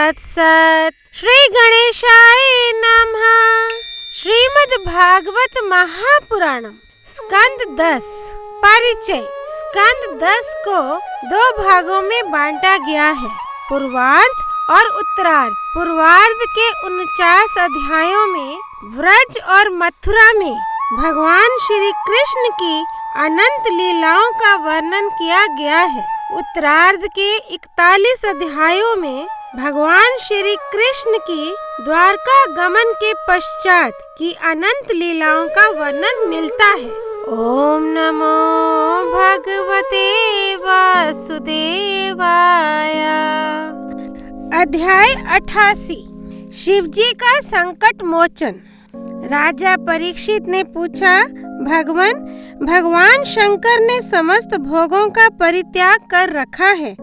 तत्सत। श्री गणेशाय नमः। श्रीमद् भागवत महापुराणम स्कंद 10। परिचय। स्कंद 10 को 2 भागों में बांटा गया है, पूर्वार्ध और उत्तरार्ध। पूर्वार्ध के 49 अध्यायों में व्रज और मथुरा में भगवान श्री कृष्ण की अनंत लीलाओं का वर्णन किया गया है। उत्तरार्ध के 41 अध्यायों में भगवान श्री कृष्ण की द्वारका गमन के पश्चात की अनंत लीलाओं का वर्णन मिलता है। ओम नमो भगवते वासुदेवाय। अध्याय 88। शिवजी का संकट मोचन। राजा परीक्षित ने पूछा, भगवान शंकर ने समस्त भोगों का परित्याग कर रखा है,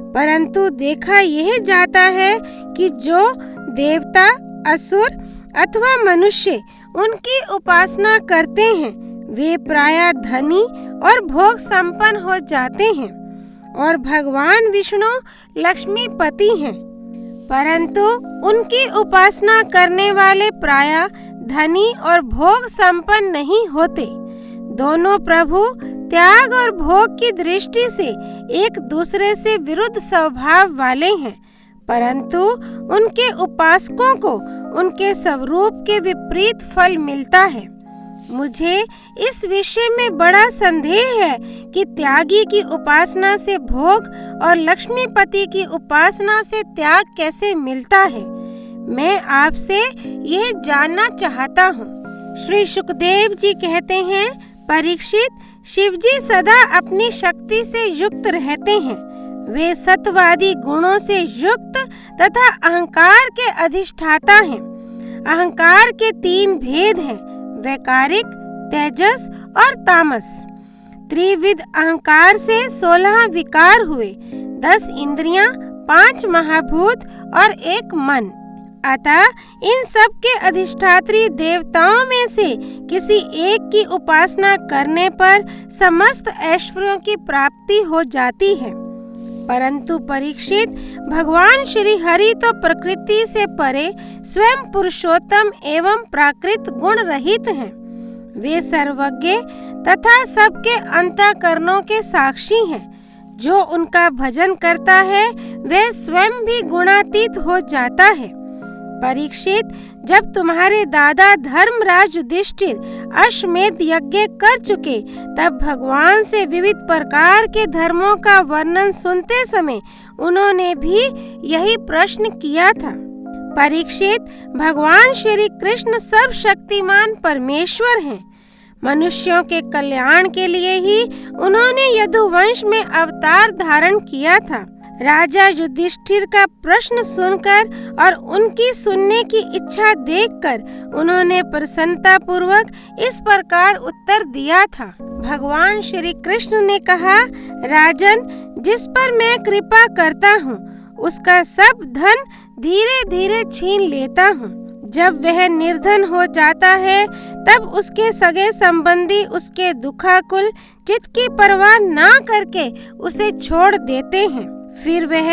परंतु देखा यह जाता है कि जो देवता, असुर अथवा मनुष्य उनकी उपासना करते हैं वे प्रायः धनी और भोग संपन्न हो जाते हैं, और भगवान विष्णु लक्ष्मीपति हैं, परंतु उनकी उपासना करने वाले प्रायः धनी और भोग संपन्न नहीं होते। दोनों प्रभु त्याग और भोग की दृष्टि से एक दूसरे से विरुद्ध स्वभाव वाले हैं, परंतु उनके उपासकों को उनके स्वरूप के विपरीत फल मिलता है। मुझे इस विषय में बड़ा संदेह है कि त्यागी की उपासना से भोग और लक्ष्मीपति की उपासना से त्याग कैसे मिलता है। मैं आपसे यह जानना चाहता हूँ। श्री सुखदेव जी कहते हैं, परीक्षित, शिवजी सदा अपनी शक्ति से युक्त रहते हैं। वे सत्वादी गुणों से युक्त तथा अहंकार के अधिष्ठाता हैं। अहंकार के 3 भेद हैं, वैकारिक, तेजस और तामस। त्रिविध अहंकार से 16 विकार हुए, 10 इंद्रियां, 5 महाभूत और 1 मन। अतः इन सब के अधिष्ठात्री देवताओं में से किसी एक की उपासना करने पर समस्त ऐश्वर्यों की प्राप्ति हो जाती है। परंतु परीक्षित, भगवान श्री हरि तो प्रकृति से परे स्वयं पुरुषोत्तम एवं प्राकृत गुण रहित हैं। वे सर्वज्ञ तथा सबके अंतःकरणों के साक्षी हैं। जो उनका भजन करता है वह स्वयं भी गुणातीत हो जाता है। परीक्षित, जब तुम्हारे दादा धर्मराज युधिष्ठिर अश्वमेध यज्ञ कर चुके, तब भगवान से विविध प्रकार के धर्मों का वर्णन सुनते समय उन्होंने भी यही प्रश्न किया था। परीक्षित, भगवान श्री कृष्ण सर्वशक्तिमान परमेश्वर हैं। मनुष्यों के कल्याण के लिए ही उन्होंने यदुवंश में अवतार धारण किया था। राजा युधिष्ठिर का प्रश्न सुनकर और उनकी सुनने की इच्छा देखकर उन्होंने प्रसन्नता पूर्वक इस प्रकार उत्तर दिया था। भगवान श्री कृष्ण ने कहा, राजन, जिस पर मैं कृपा करता हूँ उसका सब धन धीरे धीरे छीन लेता हूँ। जब वह निर्धन हो जाता है तब उसके सगे संबंधी उसके दुखाकुल चित्त की परवाह ना करके उसे छोड़ देते हैं। फिर वह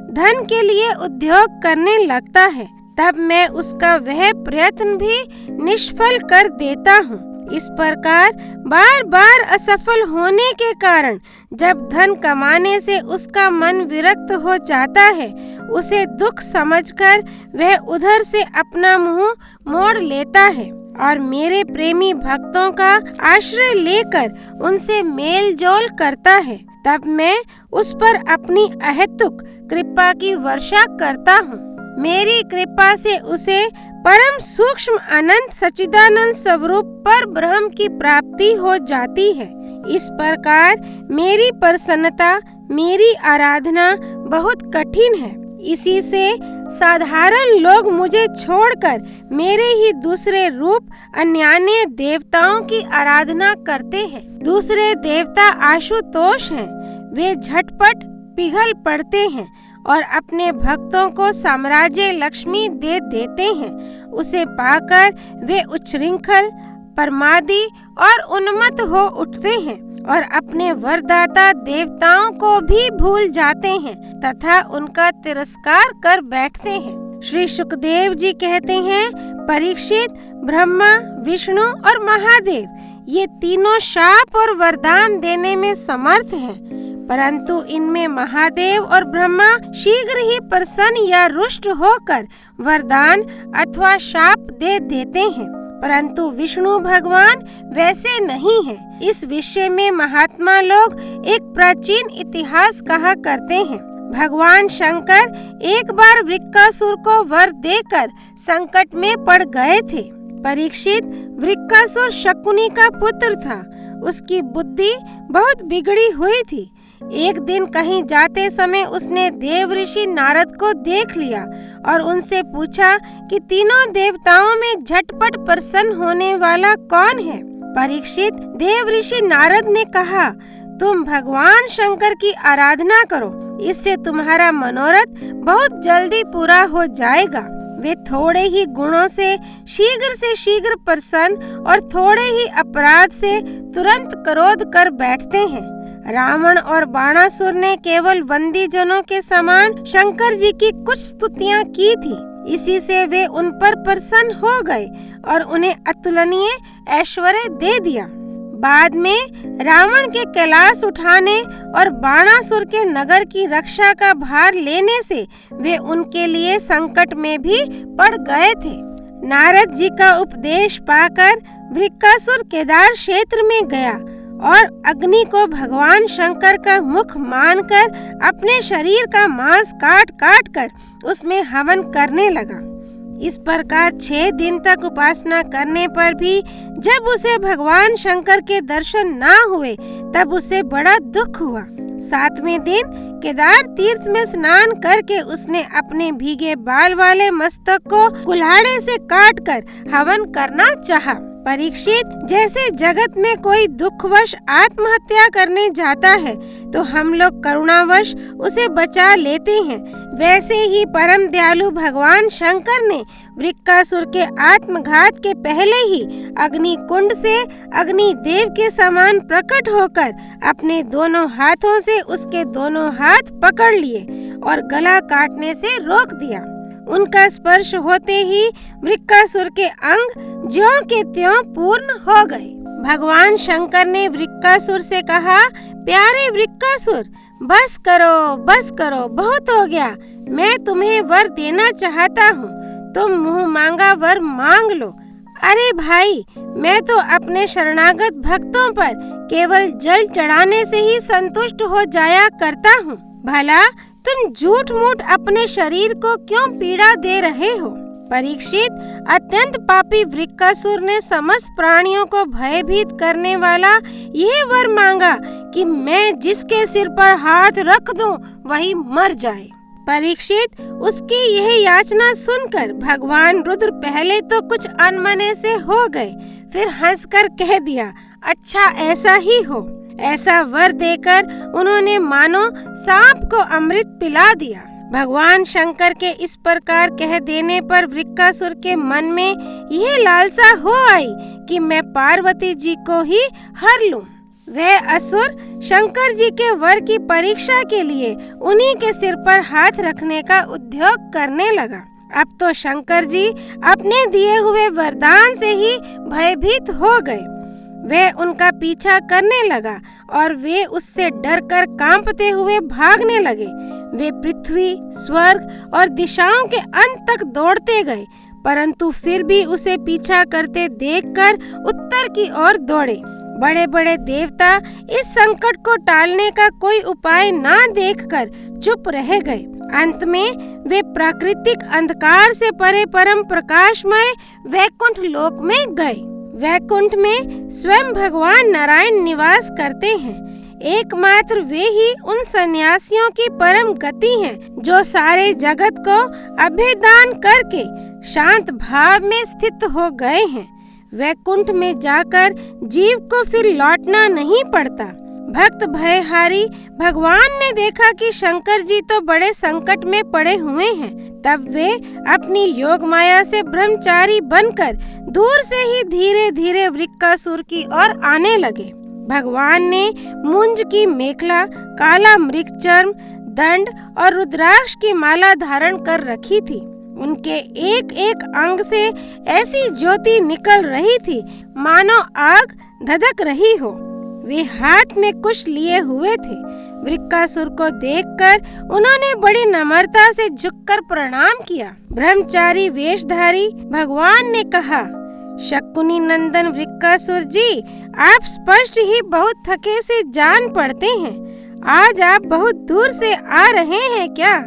धन के लिए उद्योग करने लगता है, तब मैं उसका वह प्रयत्न भी निष्फल कर देता हूँ। इस प्रकार बार बार असफल होने के कारण जब धन कमाने से उसका मन विरक्त हो जाता है, उसे दुख समझकर वह उधर से अपना मुंह मोड़ लेता है और मेरे प्रेमी भक्तों का आश्रय लेकर उनसे मेल जोल करता है। तब मैं उस पर अपनी अहेतुक कृपा की वर्षा करता हूँ। मेरी कृपा से उसे परम सूक्ष्म अनंत सच्चिदानंद स्वरूप पर ब्रह्म की प्राप्ति हो जाती है। इस प्रकार मेरी प्रसन्नता, मेरी आराधना बहुत कठिन है। इसी से साधारण लोग मुझे छोड़कर मेरे ही दूसरे रूप अन्यान्य देवताओं की आराधना करते हैं। दूसरे देवता आशुतोष हैं। वे झटपट पिघल पड़ते हैं और अपने भक्तों को साम्राज्य लक्ष्मी दे देते हैं। उसे पाकर वे उच्छृंखल, प्रमादी और उन्मत्त हो उठते हैं और अपने वरदाता देवताओं को भी भूल जाते हैं तथा उनका तिरस्कार कर बैठते हैं। श्री सुखदेव जी कहते हैं, परीक्षित, ब्रह्मा, विष्णु और महादेव ये तीनों शाप और वरदान देने में समर्थ हैं, परंतु इनमें महादेव और ब्रह्मा शीघ्र ही प्रसन्न या रुष्ट होकर वरदान अथवा शाप दे देते हैं, परंतु विष्णु भगवान वैसे नहीं हैं। इस विषय में महात्मा लोग एक प्राचीन इतिहास कहा करते हैं। भगवान शंकर एक बार वृक्कासुर को वर देकर संकट में पड़ गए थे। परीक्षित, वृक्कासुर शकुनी का पुत्र था। उसकी बुद्धि बहुत बिगड़ी हुई थी। एक दिन कहीं जाते समय उसने देव ऋषि नारद को देख लिया और उनसे पूछा कि तीनों देवताओं में झटपट प्रसन्न होने वाला कौन है। परीक्षित, देव ऋषि नारद ने कहा, तुम भगवान शंकर की आराधना करो, इससे तुम्हारा मनोरथ बहुत जल्दी पूरा हो जाएगा। वे थोड़े ही गुणों से शीघ्र प्रसन्न और थोड़े ही अपराध से तुरंत क्रोध कर बैठते हैं। रावण और बाणासुर ने केवल बंदी जनों के समान शंकर जी की कुछ स्तुतियां की थी, इसी से वे उन पर प्रसन्न हो गए और उन्हें अतुलनीय ऐश्वर्य दे दिया। बाद में रावण के कैलाश उठाने और बाणासुर के नगर की रक्षा का भार लेने से वे उनके लिए संकट में भी पड़ गए थे। नारद जी का उपदेश पाकर वृक्कासुर केदार क्षेत्र में गया और अग्नि को भगवान शंकर का मुख मानकर अपने शरीर का मांस काट काट कर उसमें हवन करने लगा। इस प्रकार 6 दिन तक उपासना करने पर भी जब उसे भगवान शंकर के दर्शन ना हुए तब उसे बड़ा दुख हुआ। 7वें दिन केदार तीर्थ में स्नान करके उसने अपने भीगे बाल वाले मस्तक को कुल्हाड़े से काटकर हवन करना चाहा। परीक्षित, जैसे जगत में कोई दुखवश आत्महत्या करने जाता है तो हम लोग करुणावश उसे बचा लेते हैं, वैसे ही परम दयालु भगवान शंकर ने वृक्कासुर के आत्मघात के पहले ही अग्नि कुंड से अग्नि देव के समान प्रकट होकर अपने दोनों हाथों से उसके दोनों हाथ पकड़ लिए और गला काटने से रोक दिया। उनका स्पर्श होते ही वृक्कासुर के अंग ज्यों के त्यों पूर्ण हो गए। भगवान शंकर ने वृक्कासुर से कहा, प्यारे वृक्कासुर, बस करो, बहुत हो गया। मैं तुम्हें वर देना चाहता हूँ, तुम मुँह मांगा वर मांग लो। अरे भाई, मैं तो अपने शरणागत भक्तों पर केवल जल चढ़ाने से ही संतुष्ट हो जाया करता हूँ। भला तुम झूठ मूठ अपने शरीर को क्यों पीड़ा दे रहे हो? परीक्षित, अत्यंत पापी वृक्कासुर ने समस्त प्राणियों को भयभीत करने वाला यह वर मांगा कि मैं जिसके सिर पर हाथ रख दूं वही मर जाए। परीक्षित, उसकी यह याचना सुनकर भगवान रुद्र पहले तो कुछ अनमने से हो गए, फिर हंसकर कह दिया, अच्छा ऐसा ही हो। ऐसा वर देकर उन्होंने मानो सांप को अमृत पिला दिया। भगवान शंकर के इस प्रकार कह देने पर वृक्कासुर के मन में यह लालसा हो आई कि मैं पार्वती जी को ही हर लूं। वह असुर शंकर जी के वर की परीक्षा के लिए उन्हीं के सिर पर हाथ रखने का उद्योग करने लगा। अब तो शंकर जी अपने दिए हुए वरदान से ही भयभीत हो गए। वह उनका पीछा करने लगा और वे उससे डरकर कांपते हुए भागने लगे। वे पृथ्वी, स्वर्ग और दिशाओं के अंत तक दौड़ते गए, परंतु फिर भी उसे पीछा करते देखकर उत्तर की ओर दौड़े। बड़े बड़े देवता इस संकट को टालने का कोई उपाय ना देखकर चुप रह गए। अंत में वे प्राकृतिक अंधकार से परे परम प्रकाशमय वैकुंठ लोक में गए। वैकुंठ में स्वयं भगवान नारायण निवास करते हैं। एकमात्र वे ही उन सन्यासियों की परम गति हैं जो सारे जगत को अभेदान करके शांत भाव में स्थित हो गए हैं। वैकुंठ में जाकर जीव को फिर लौटना नहीं पड़ता। भक्त भयहारी भगवान ने देखा कि शंकर जी तो बड़े संकट में पड़े हुए हैं, तब वे अपनी योग माया से ब्रह्मचारी बनकर दूर से ही धीरे धीरे वृक्कासुर की ओर आने लगे। भगवान ने मुंज की मेखला, काला मृगचर्म, दंड और रुद्राक्ष की माला धारण कर रखी थी। उनके एक एक अंग से ऐसी ज्योति निकल रही थी मानो आग धधक रही हो। वे हाथ में कुश लिए हुए थे। वृक्कासुर को देखकर उन्होंने बड़ी नम्रता से झुककर प्रणाम किया। ब्रह्मचारी वेशधारी भगवान ने कहा, शकुनी नंदन वृक्कासुर जी, आप स्पष्ट ही बहुत थके से जान पड़ते हैं। आज आप बहुत दूर से आ रहे हैं क्या?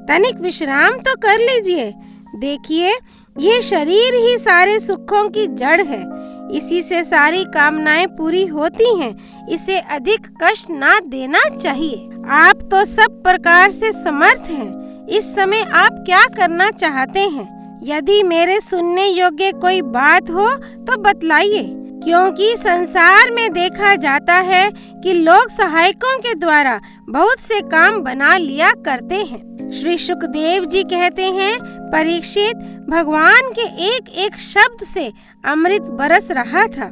तनिक विश्राम तो कर लीजिए। देखिए, ये शरीर ही सारे सुखों की जड़ है। इसी से सारी कामनाएं पूरी होती हैं। इसे अधिक कष्ट ना देना चाहिए। आप तो सब प्रकार से समर्थ हैं। इस समय आप क्या करना चाहते हैं? यदि मेरे सुनने योग्य कोई बात हो तो बतलाइए, क्योंकि संसार में देखा जाता है कि लोग सहायकों के द्वारा बहुत से काम बना लिया करते हैं। श्री सुखदेव जी कहते हैं, परीक्षित, भगवान के एक एक शब्द से अमृत बरस रहा था।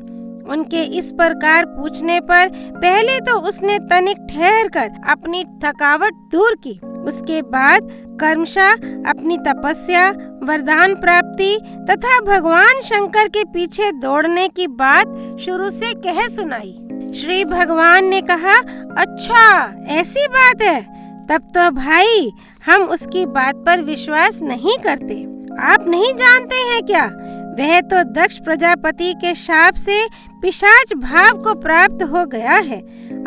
उनके इस प्रकार पूछने पर पहले तो उसने तनिक ठहर कर अपनी थकावट दूर की। उसके बाद कर्मशः अपनी तपस्या, वरदान प्राप्ति तथा भगवान शंकर के पीछे दौड़ने की बात शुरू से कह सुनाई। श्री भगवान ने कहा, अच्छा ऐसी बात है, तब तो भाई हम उसकी बात पर विश्वास नहीं करते। आप नहीं जानते हैं क्या, वह तो दक्ष प्रजापति के शाप से पिशाच भाव को प्राप्त हो गया है।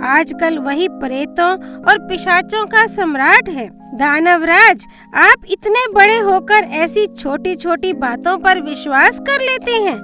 आजकल वही प्रेतों और पिशाचों का सम्राट है। दानवराज, आप इतने बड़े होकर ऐसी छोटी छोटी बातों पर विश्वास कर लेते हैं।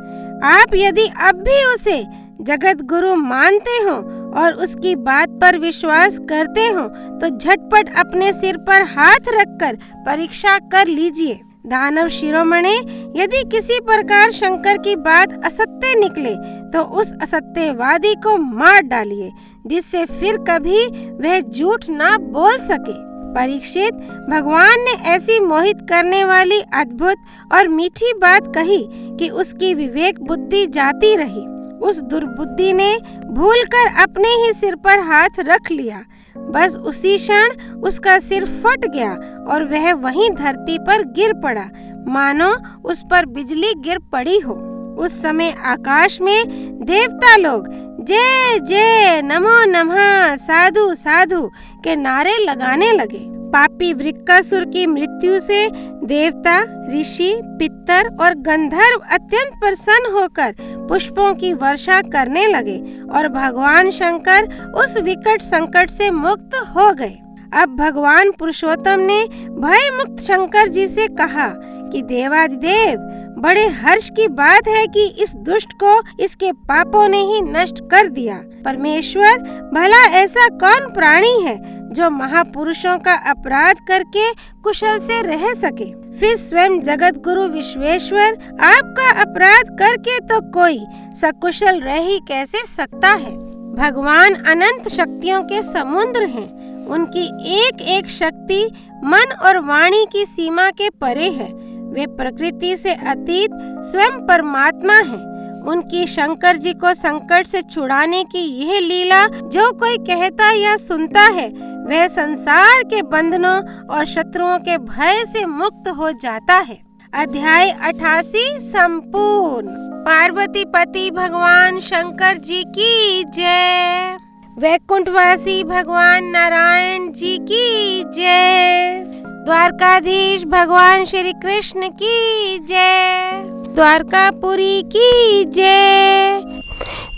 आप यदि अब भी उसे जगत गुरु मानते हो और उसकी बात पर विश्वास करते हो तो झटपट अपने सिर पर हाथ रखकर परीक्षा कर लीजिए। दानव शिरोमणि, यदि किसी प्रकार शंकर की बात असत्य निकले तो उस असत्यवादी को मार डालिए, जिससे फिर कभी वह झूठ ना बोल सके। परीक्षित, भगवान ने ऐसी मोहित करने वाली अद्भुत और मीठी बात कही कि उसकी विवेक बुद्धि जाती रही। उस दुर्बुद्धि ने भूलकर अपने ही सिर पर हाथ रख लिया। बस उसी क्षण उसका सिर फट गया और वह वहीं धरती पर गिर पड़ा, मानो उस पर बिजली गिर पड़ी हो। उस समय आकाश में देवता लोग जय जय, नमो नमः, साधु साधु के नारे लगाने लगे। पापी वृक्कासुर की मृत्यु से देवता, ऋषि, पितर और गंधर्व अत्यंत प्रसन्न होकर पुष्पों की वर्षा करने लगे और भगवान शंकर उस विकट संकट से मुक्त हो गए। अब भगवान पुरुषोत्तम ने भय मुक्त शंकर जी से कहा कि देवाधिदेव, बड़े हर्ष की बात है कि इस दुष्ट को इसके पापों ने ही नष्ट कर दिया। परमेश्वर, भला ऐसा कौन प्राणी है जो महापुरुषों का अपराध करके कुशल से रह सके? फिर स्वयं जगत गुरु विश्वेश्वर आपका अपराध करके तो कोई सकुशल रह ही कैसे सकता है? भगवान अनंत शक्तियों के समुद्र हैं। उनकी एक एक शक्ति मन और वाणी की सीमा के परे है। वे प्रकृति से अतीत स्वयं परमात्मा हैं। उनकी शंकर जी को संकट से छुड़ाने की यह लीला जो कोई कहता या सुनता है, वह संसार के बंधनों और शत्रुओं के भय से मुक्त हो जाता है। अध्याय 88 संपूर्ण। पार्वती पति भगवान शंकर जी की जय। वैकुंठवासी भगवान नारायण जी की जय। द्वारकाधीश भगवान श्री कृष्ण की जय। द्वारकापुरी की जय।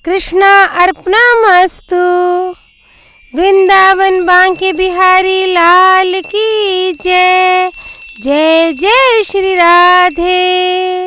कृष्णा अर्पणमस्तु। वृंदावन बांके बिहारी लाल की जय। जय जय श्री राधे।